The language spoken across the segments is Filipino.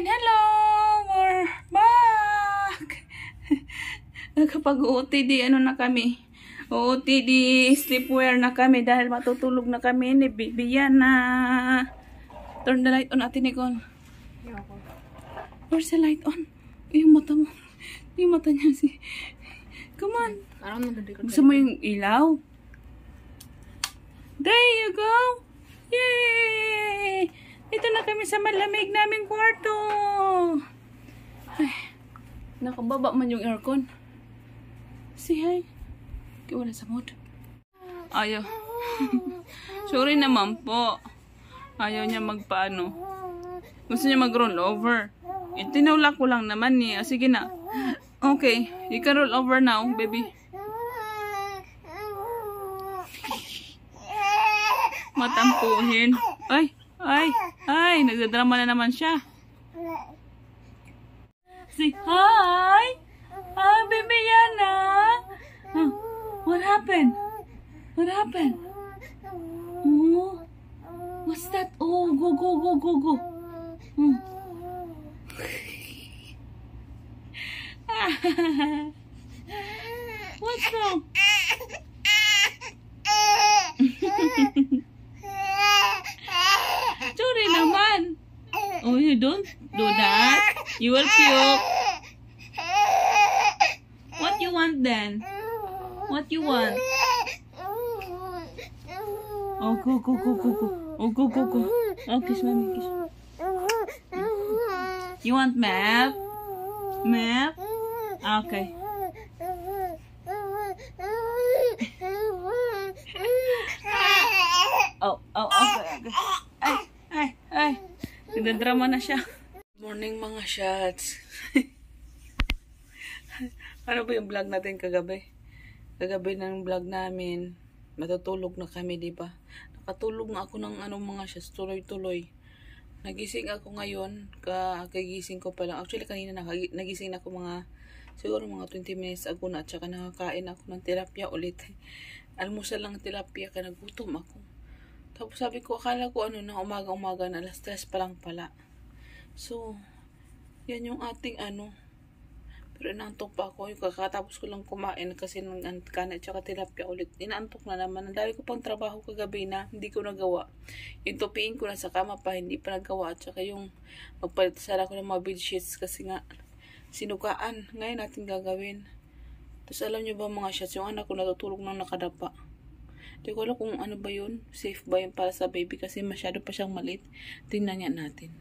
And hello! We're back! Nakapag-OOTD, ano na kami? OOTD sleepwear na kami dahil matutulog na kami ni Bibiana. Turn the light on, Ate Nicole. Where's the light on? Yung mata mo. Yung mata niya si... Come on. Gusto mo yung ilaw? There you go! Yay! Ito na kami sa malamig naming kwarto. Ay, nakababa man yung aircon. Say hi. Kaya wala sa mood. Ayaw. Sorry naman po. Ayaw niya magpaano. Gusto niya mag-roll over. Tinawla ko lang naman niya. Sige na. Okay. You can roll over now, baby. Matampuhin. Ay. Ay, nagdadrama na naman siya. Say hi! Hi, Bibiana! Huh, what happened? What happened? Oh, what's that? Oh, go. Hmm. What's wrong? Sorry naman. Oh, you don't do that. You will puke. What you want then? What you want? Oh, go. Oh, go. Oh, kiss mommy, kiss. You want map? Map? Okay. Oh, okay. Ay. Nagdadrama na siya. Morning mga shots. Ano ba yung vlog natin kagabi? Kagabi ng vlog namin, matutulog na kami, di ba? Nakatulog na ako ng mga shots, tuloy-tuloy. Nagising ako ngayon, kagising ko pa lang. Actually, kanina nagising na ako siguro mga 20 minutes ago na, at saka nakakain ako ng tilapia ulit. Almusal lang tilapia, nagutom ako. Tapos sabi ko, akala ko na umaga-umaga na, alas 3 pa lang pala. So, yan yung ating Pero inaantok pa ako. Yung kakatapos ko lang kumain kasi ng kanin at saka tilapia ulit. Inaantok na naman. Ang dami ko pang trabaho kagabi na hindi ko nagawa. Yung tupiin ko na sa kama pa, hindi pa nagawa. At saka yung magpalitasara ko ng mga bedsheets kasi nga sinukaan. Ngayon natin gagawin. Tapos alam nyo ba mga shots, yung anak ko natutulog ng nakadapa. Hindi ko alam kung ano ba yun. Safe ba yun para sa baby kasi masyado pa siyang maliit. Tingnan niya natin.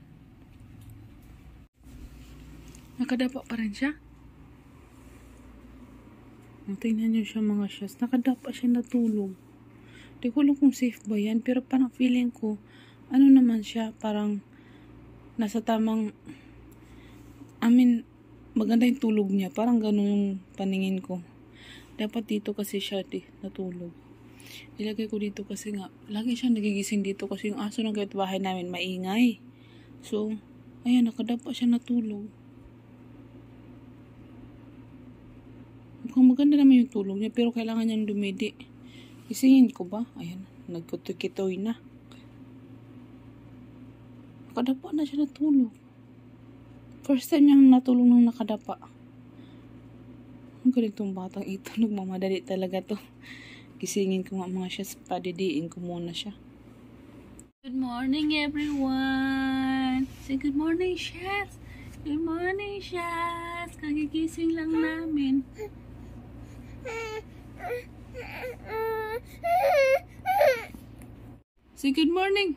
Nakadapa pa rin siya. Tingnan niyo siya mga shots. Nakadapa siya natulog. Hindi ko alam kung safe ba yan. Pero parang feeling ko, naman siya, parang nasa tamang, maganda yung tulog niya. Parang gano'n yung paningin ko. Dapat dito kasi siya natulog. Ilagay ko dito kasi nga, lagi siya nagigising dito kasi yung aso ng kapitbahay namin maingay. So, ayan, nakadapa siya natulog. Mukhang maganda naman yung tulog niya, pero kailangan niyang dumidi. Isingin ko ba? Ayan, nagkutukitoy na. Nakadapa na siya natulog. First time niyang natulog nung nakadapa. Ang galing tong batang ito. Nagmamadali talaga to. Gisingin ko mga siya, padidiin ko muna siya. Good morning everyone! Say good morning, Shaz! Good morning, Shaz! Kagigising lang namin. Say good morning!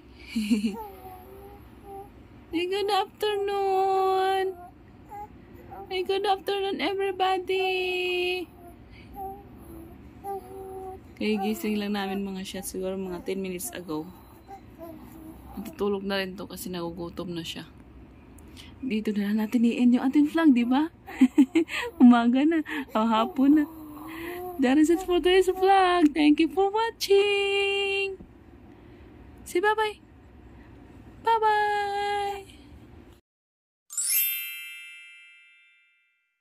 Say good afternoon! Say good afternoon everybody! Kaya gising lang namin mga siya, siguro mga 10 minutes ago. Natutulog na rin to kasi nagugutom na siya. Dito na lang natin i-end yung ating vlog, di ba? Umaga na, hapon na. That is it for today's vlog. Thank you for watching. Say bye-bye. Bye-bye.